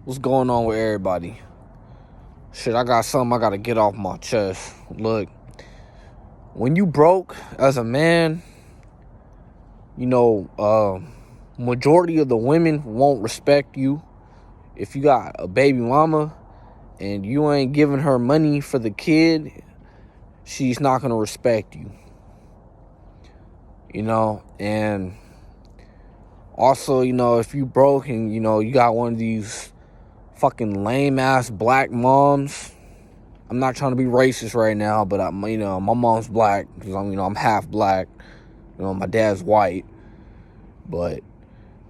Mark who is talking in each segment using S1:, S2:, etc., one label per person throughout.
S1: What's going on with everybody? Shit, I got something I gotta get off my chest. Look, when you broke as a man, majority of the women won't respect you. If you got a baby mama and you ain't giving her money for the kid, she's not gonna respect you. And also, if you broke and, you got one of these fucking lame ass black moms. I'm not trying to be racist right now, but my mom's black because I'm half black. My dad's white, but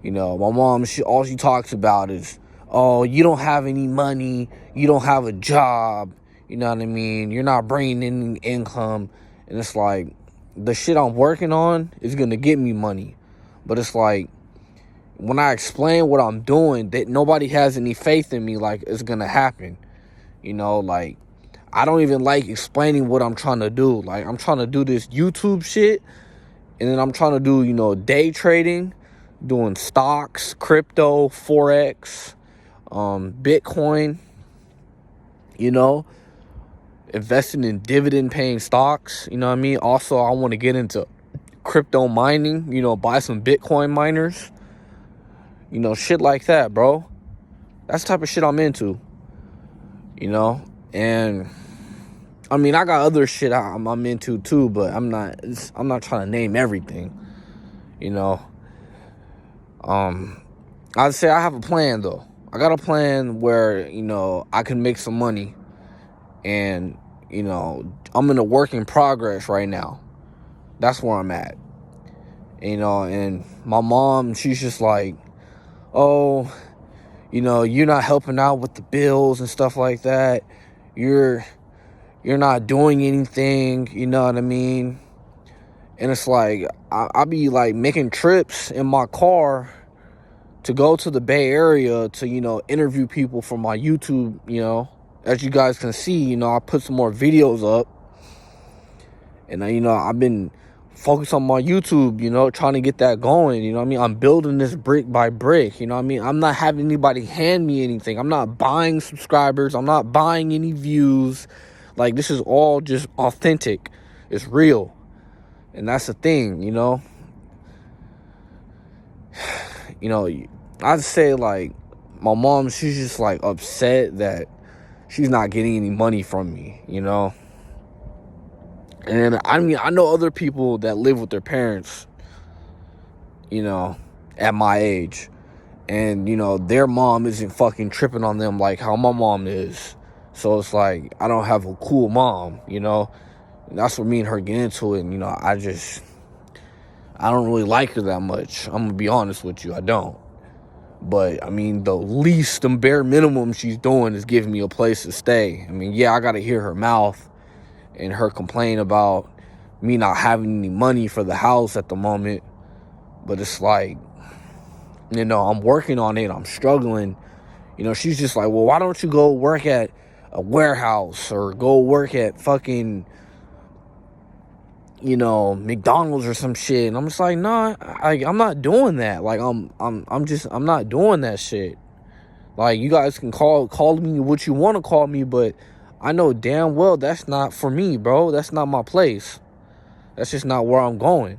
S1: my mom, all she talks about is, oh, you don't have any money, you don't have a job, you know what I mean? You're not bringing in income, and it's like the shit I'm working on is gonna get me money, but it's like when I explain what I'm doing, that nobody has any faith in me, like it's gonna happen. Like I don't even like explaining what I'm trying to do. Like I'm trying to do this YouTube shit, and then I'm trying to do, day trading, doing stocks, crypto, Forex, Bitcoin, investing in dividend paying stocks, you know what I mean? Also, I want to get into crypto mining, buy some Bitcoin miners. Shit like that, bro. That's the type of shit I'm into. And I mean, I got other shit I'm into too, but I'm not trying to name everything. I'd say I have a plan though. I got a plan where, I can make some money, and I'm in a work in progress right now. That's where I'm at. And my mom, she's just like, oh, you're not helping out with the bills and stuff like that. You're not doing anything, you know what I mean? And it's like, I be like making trips in my car to go to the Bay Area to, interview people for my YouTube, as you guys can see, I put some more videos up. And, I've been focused on my YouTube, trying to get that going, you know what I mean? I'm building this brick by brick, you know what I mean? I'm not having anybody hand me anything. I'm not buying subscribers. I'm not buying any views. Like, this is all just authentic. It's real. And that's the thing, I'd say, like, my mom, she's just, like, upset that she's not getting any money from me, And, I mean, I know other people that live with their parents, at my age. And, their mom isn't fucking tripping on them like how my mom is. So it's like, I don't have a cool mom, And that's what me and her get into it. And, I don't really like her that much. I'm going to be honest with you. I don't. But, I mean, the bare minimum she's doing is giving me a place to stay. I mean, yeah, I got to hear her mouth and her complain about me not having any money for the house at the moment. But it's like, I'm working on it. I'm struggling. She's just like, well, why don't you go work at a warehouse or go work at fucking, McDonald's or some shit? And I'm just like, nah, I'm not doing that. Like, I'm not doing that shit. Like, you guys can call me what you want to call me, but I know damn well that's not for me, bro. That's not my place. That's just not where I'm going.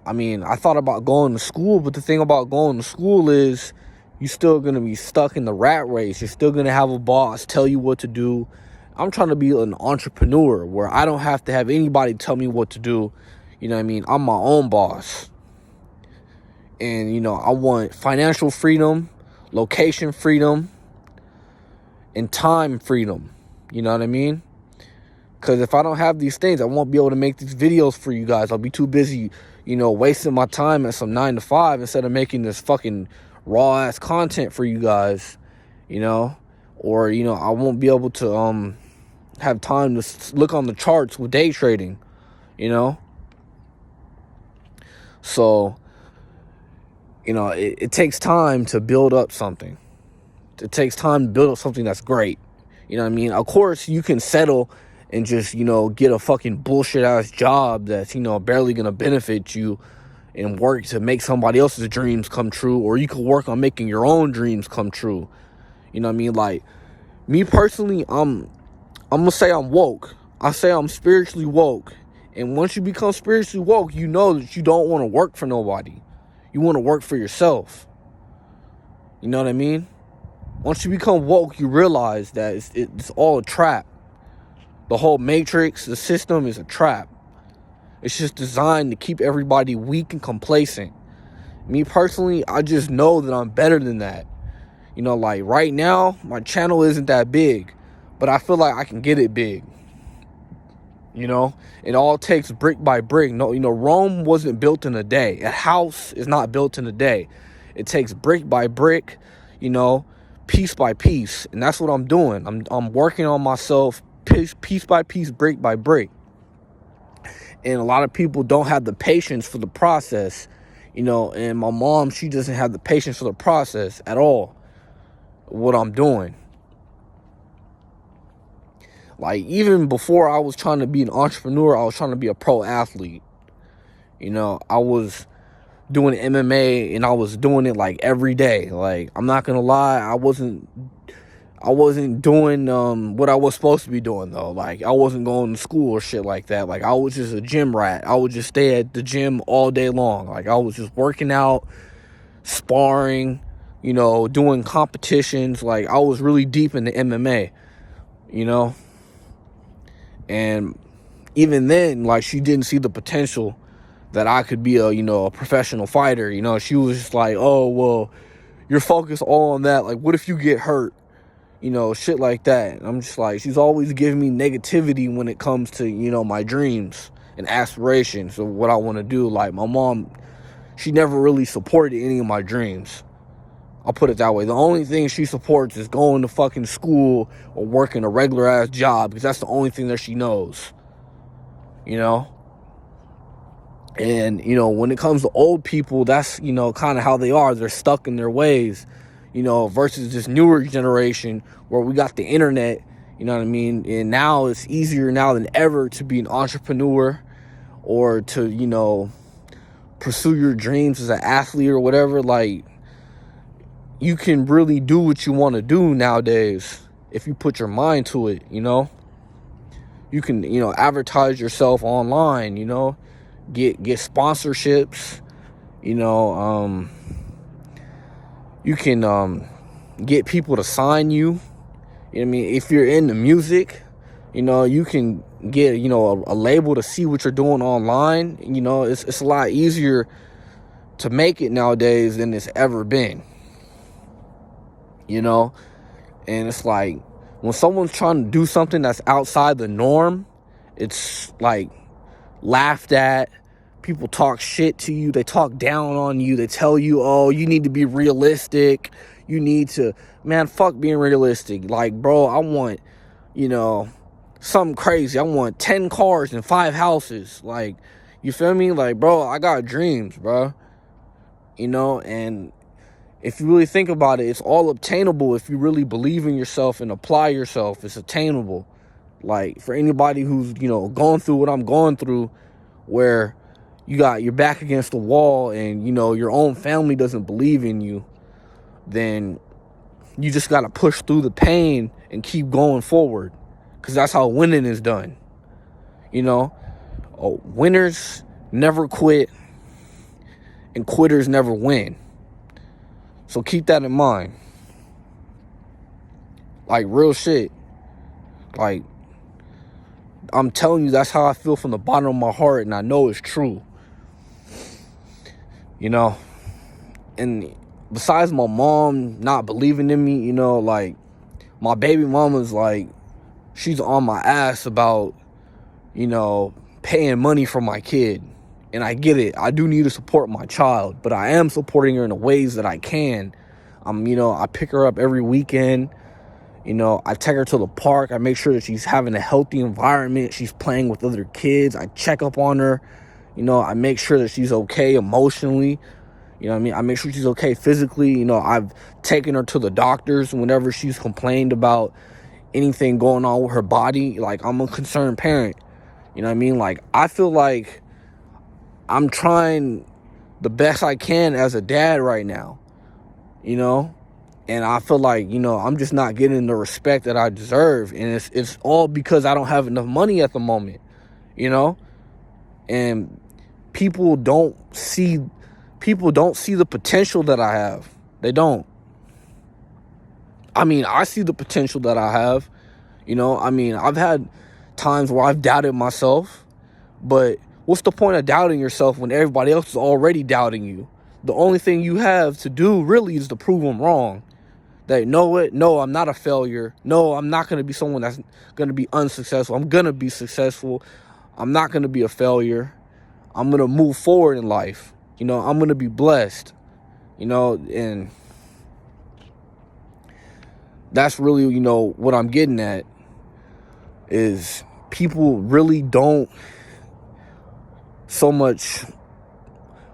S1: I mean, I thought about going to school, but the thing about going to school is you're still going to be stuck in the rat race. You're still going to have a boss tell you what to do. I'm trying to be an entrepreneur where I don't have to have anybody tell me what to do. You know what I mean? I'm my own boss. And, I want financial freedom, location freedom, and time freedom. You know what I mean? Because if I don't have these things, I won't be able to make these videos for you guys. I'll be too busy, wasting my time at some 9 to 5 instead of making this fucking raw ass content for you guys, or, I won't be able to, have time to look on the charts with day trading, So, it takes time to build up something. It takes time to build up something that's great. You know what I mean? Of course, you can settle and just, get a fucking bullshit ass job that's, barely going to benefit you and work to make somebody else's dreams come true. Or you could work on making your own dreams come true. You know what I mean? Like, me personally, I'm gonna say I'm woke. I say I'm spiritually woke. And once you become spiritually woke, you know that you don't want to work for nobody. You want to work for yourself. You know what I mean? Once you become woke, you realize that it's all a trap. The whole matrix, the system is a trap. It's just designed to keep everybody weak and complacent. Me personally, I just know that I'm better than that. You know, like right now, my channel isn't that big, but I feel like I can get it big. You know, it all takes brick by brick. No, you know, Rome wasn't built in a day. A house is not built in a day. It takes brick by brick, you know, piece by piece. And that's what I'm doing. I'm working on myself piece by piece, brick by brick. And a lot of people don't have the patience for the process, you know, and my mom, she doesn't have the patience for the process at all, what I'm doing. Like, even before I was trying to be an entrepreneur, I was trying to be a pro athlete. You know, I was doing MMA and I was doing it like every day. Like, I'm not gonna lie, I wasn't doing what I was supposed to be doing though. Like, I wasn't going to school or shit like that. Like, I was just a gym rat. I would just stay at the gym all day long. Like, I was just working out, sparring, you know, doing competitions. Like, I was really deep into MMA, you know. And even then, like, she didn't see the potential that I could be a professional fighter. You know, she was just like, oh, well, you're focused all on that. Like, what if you get hurt? You know, shit like that. And I'm just like, she's always giving me negativity when it comes to, you know, my dreams and aspirations of what I want to do. Like, my mom, she never really supported any of my dreams. I'll put it that way. The only thing she supports is going to fucking school or working a regular ass job, because that's the only thing that she knows. You know? And, you know, when it comes to old people, that's, you know, kind of how they are. They're stuck in their ways, you know, versus this newer generation where we got the internet, you know what I mean? And now it's easier now than ever to be an entrepreneur or to, you know, pursue your dreams as an athlete or whatever. Like, you can really do what you want to do nowadays if you put your mind to it, you know? You can, you know, advertise yourself online, you know? Get sponsorships, you know, you can get people to sign you. You know what I mean? If you're into music, you know, you can get, you know, a label to see what you're doing online. You know, it's a lot easier to make it nowadays than it's ever been. You know? And it's like, when someone's trying to do something that's outside the norm, it's like laughed at. People talk shit to you. They talk down on you. They tell you, oh, you need to be realistic. You need to, man, fuck being realistic. Like, bro, I want, you know, something crazy. I want 10 cars and 5 houses. Like, you feel me? Like, bro, I got dreams, bro. You know, and if you really think about it, it's all obtainable if you really believe in yourself and apply yourself. It's attainable. Like, for anybody who's, you know, going through what I'm going through, where you got your back against the wall and, you know, your own family doesn't believe in you, then you just got to push through the pain and keep going forward, because that's how winning is done. You know, winners never quit and quitters never win. So keep that in mind. Like, real shit. Like, I'm telling you, that's how I feel from the bottom of my heart, and I know it's true. You know, and besides my mom not believing in me, you know, like, my baby mama's like, she's on my ass about, you know, paying money for my kid. And I get it. I do need to support my child, but I am supporting her in the ways that I can. You know, I pick her up every weekend. You know, I take her to the park. I make sure that she's having a healthy environment. She's playing with other kids. I check up on her. You know, I make sure that she's okay emotionally. You know what I mean? I make sure she's okay physically. You know, I've taken her to the doctors whenever she's complained about anything going on with her body. Like, I'm a concerned parent. You know what I mean? Like, I feel like I'm trying the best I can as a dad right now. You know? And I feel like, I'm just not getting the respect that I deserve. And it's all because I don't have enough money at the moment, you know? And people don't see the potential that I have. They don't. I mean, I see the potential that I have. I've had times where I've doubted myself, but what's the point of doubting yourself when everybody else is already doubting you? The only thing you have to do really is to prove them wrong. That, no, I'm not a failure. No, I'm not going to be someone that's going to be unsuccessful. I'm going to be successful. I'm not going to be a failure. I'm going to move forward in life. I'm going to be blessed. And that's really, what I'm getting at is people really don't so much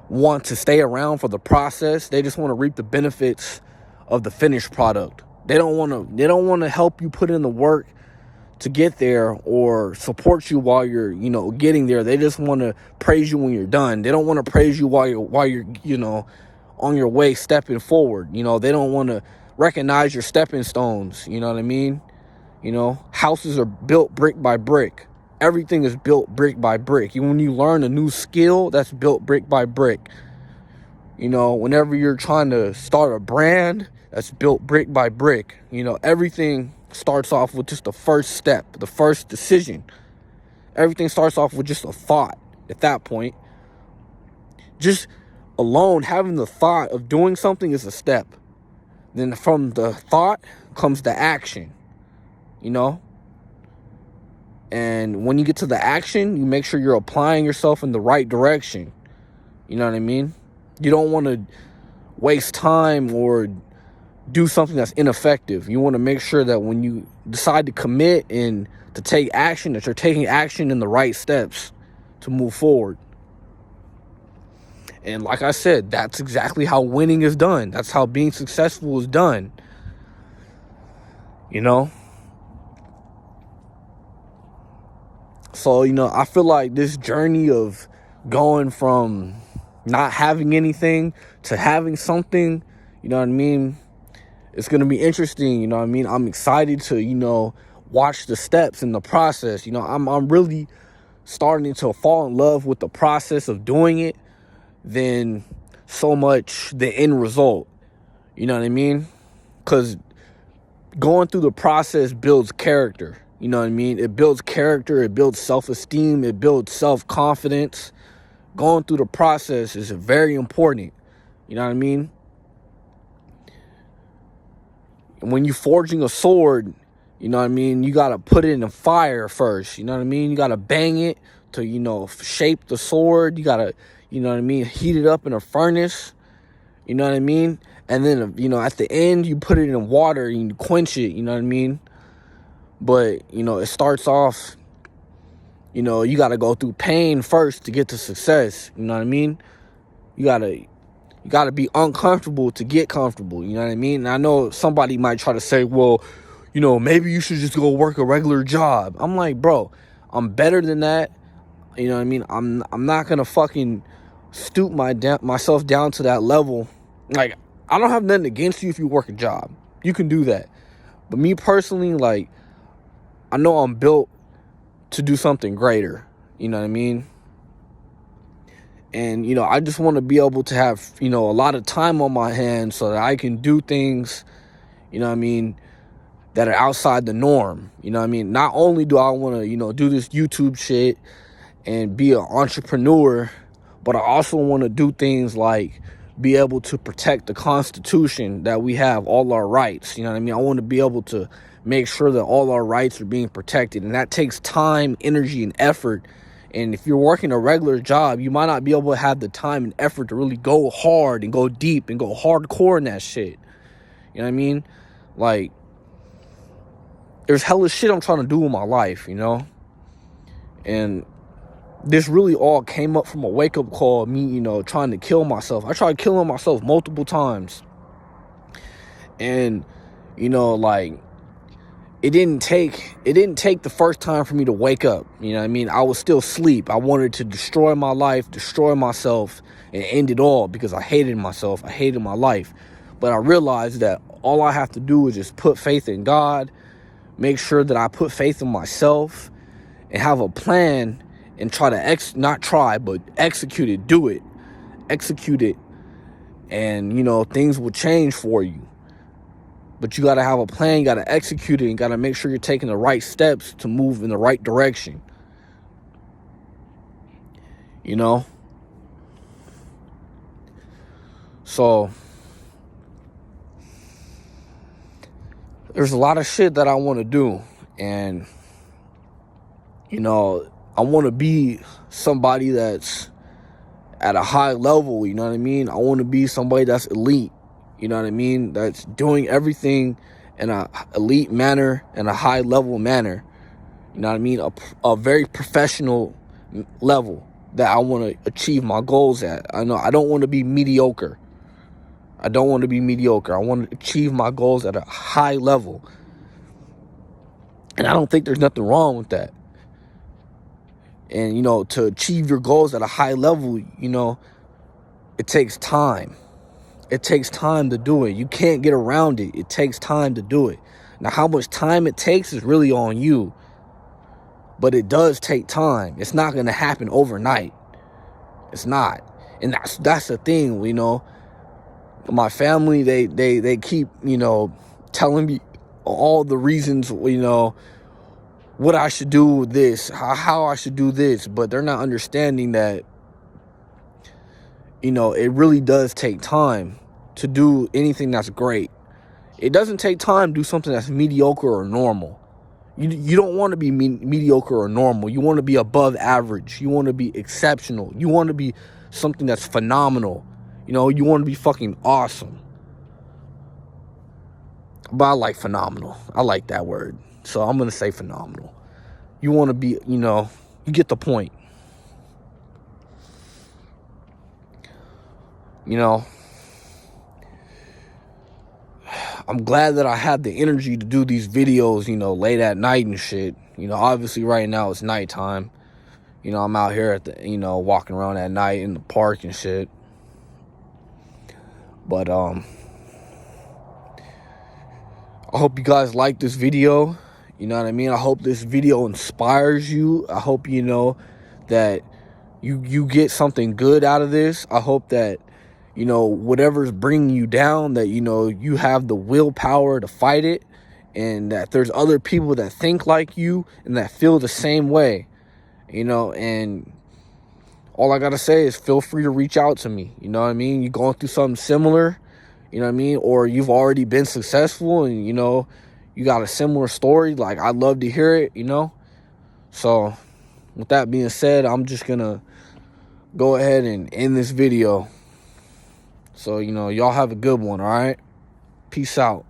S1: want to stay around for the process. They just want to reap the benefits of the finished product. They don't want to help you put in the work to get there or support you while you're, getting there. They just want to praise you when you're done. They don't want to praise you while you're on your way stepping forward. They don't want to recognize your stepping stones. You know what I mean? Houses are built brick by brick. Everything is built brick by brick. When you learn a new skill, that's built brick by brick. Whenever you're trying to start a brand, that's built brick by brick. Everything starts off with just the first step, the first decision. Everything starts off with just a thought at that point. Just alone having the thought of doing something is a step. Then from the thought comes the action, And when you get to the action, you make sure you're applying yourself in the right direction. You know what I mean? You don't want to waste time or do something that's ineffective. You want to make sure that when you decide to commit and to take action, that you're taking action in the right steps to move forward. And like I said, that's exactly how winning is done. That's how being successful is done. So, I feel like this journey of going from not having anything to having something, you know what I mean? It's going to be interesting, you know what I mean? I'm excited to, watch the steps in the process. I'm really starting to fall in love with the process of doing it than so much the end result. You know what I mean? Because going through the process builds character. You know what I mean? It builds character. It builds self-esteem. It builds self-confidence. Going through the process is very important. You know what I mean? When you're forging a sword, you know what I mean? You got to put it in the fire first. You know what I mean? You got to bang it to, shape the sword. You got to, you know what I mean? Heat it up in a furnace. You know what I mean? And then, at the end, you put it in water and you quench it. You know what I mean? But, it starts off, you got to go through pain first to get to success. You know what I mean? You got to be uncomfortable to get comfortable. You know what I mean? And I know somebody might try to say, well, maybe you should just go work a regular job. I'm like, bro, I'm better than that. You know what I mean? I'm not going to fucking stoop myself down to that level. Like, I don't have nothing against you if you work a job. You can do that. But me personally, like, I know I'm built to do something greater. You know what I mean? And, I just want to be able to have, a lot of time on my hands so that I can do things, you know what I mean, that are outside the norm. You know what I mean? Not only do I want to, do this YouTube shit and be an entrepreneur, but I also want to do things like be able to protect the Constitution that we have, all our rights. You know what I mean? I want to be able to make sure that all our rights are being protected. And that takes time, energy, and effort. And if you're working a regular job, you might not be able to have the time and effort to really go hard and go deep and go hardcore in that shit. You know what I mean? Like, there's hella shit I'm trying to do in my life, And this really all came up from a wake-up call of me, trying to kill myself. I tried killing myself multiple times. And, like, it didn't take the first time for me to wake up. You know what I mean? I was still asleep. I wanted to destroy my life, destroy myself, and end it all because I hated myself. I hated my life. But I realized that all I have to do is just put faith in God, make sure that I put faith in myself, and have a plan, and try to not try, but execute it, do it, execute it, and, you know, things will change for you. But you got to have a plan, you got to execute it, and got to make sure you're taking the right steps to move in the right direction. You know? So, there's a lot of shit that I want to do. And, you know, I want to be somebody that's at a high level, you know what I mean? I want to be somebody that's elite. You know what I mean? That's doing everything in a elite manner and a high level manner. You know what I mean? A very professional level that I want to achieve my goals at. I don't want to be mediocre. I don't want to be mediocre. I want to achieve my goals at a high level. And I don't think there's nothing wrong with that. And, you know, to achieve your goals at a high level, you know, it takes time. It takes time to do it. You can't get around it. It takes time to do it. Now, how much time it takes is really on you. But it does take time. It's not going to happen overnight. It's not. And that's the thing, you know. My family, they keep, you know, telling me all the reasons, you know, what I should do with this, how I should do this. But they're not understanding that, you know, it really does take time to do anything that's great. It doesn't take time to do something that's mediocre or normal. You don't want to be mediocre or normal. You want to be above average. You want to be exceptional. You want to be something that's phenomenal. You know, you want to be fucking awesome. But I like phenomenal. I like that word. So I'm going to say phenomenal. You want to be, you know, you get the point. You know, I'm glad that I had the energy to do these videos, you know, late at night and shit. You know, obviously right now it's nighttime. You know, I'm out here at the, you know, walking around at night in the park and shit. But, I hope you guys like this video. You know what I mean? I hope this video inspires you. I hope, you know, that you get something good out of this. I hope that, you know, whatever's bringing you down, that, you know, you have the willpower to fight it, and that there's other people that think like you and that feel the same way, you know. And all I gotta say is feel free to reach out to me. You know what I mean? You're going through something similar, you know what I mean? Or you've already been successful and, you know, you got a similar story. Like, I'd love to hear it, you know? So, with that being said, I'm just gonna go ahead and end this video. So, you know, y'all have a good one, all right? Peace out.